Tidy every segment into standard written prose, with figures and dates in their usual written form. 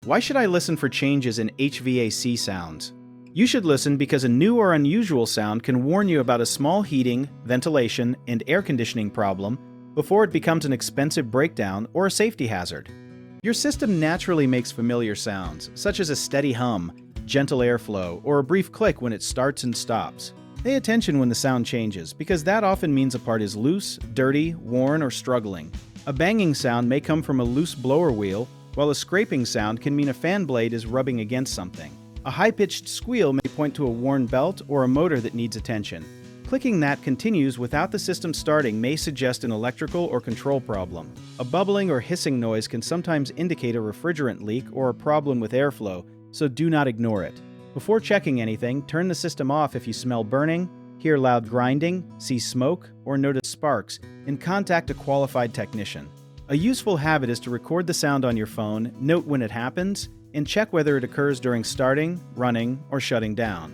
Why should I listen for changes in HVAC sounds? You should listen because a new or unusual sound can warn you about a small heating, ventilation, and air conditioning problem before it becomes an expensive breakdown or a safety hazard. Your system naturally makes familiar sounds, such as a steady hum, gentle airflow, or a brief click when it starts and stops. Pay attention when the sound changes, because that often means a part is loose, dirty, worn, or struggling. A banging sound may come from a loose blower wheel, while a scraping sound can mean a fan blade is rubbing against something. A high-pitched squeal may point to a worn belt or a motor that needs attention. Clicking that continues without the system starting may suggest an electrical or control problem. A bubbling or hissing noise can sometimes indicate a refrigerant leak or a problem with airflow, so do not ignore it. Before checking anything, turn the system off if you smell burning, hear loud grinding, see smoke, or notice sparks, and contact a qualified technician. A useful habit is to record the sound on your phone, note when it happens, and check whether it occurs during starting, running, or shutting down.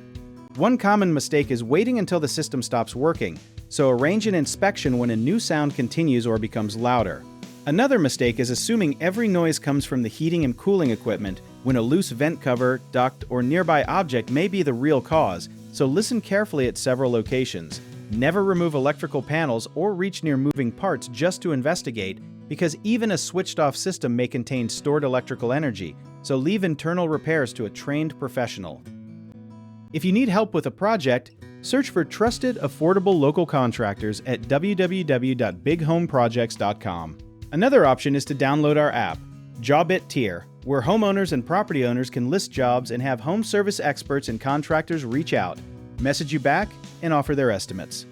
One common mistake is waiting until the system stops working, so arrange an inspection when a new sound continues or becomes louder. Another mistake is assuming every noise comes from the heating and cooling equipment when a loose vent cover, duct, or nearby object may be the real cause, so listen carefully at several locations. Never remove electrical panels or reach near moving parts just to investigate, because even a switched-off system may contain stored electrical energy, so leave internal repairs to a trained professional. If you need help with a project, search for trusted, affordable local contractors at www.bighomeprojects.com. Another option is to download our app, Jobit Tier, where homeowners and property owners can list jobs and have home service experts and contractors reach out, message you back, and offer their estimates.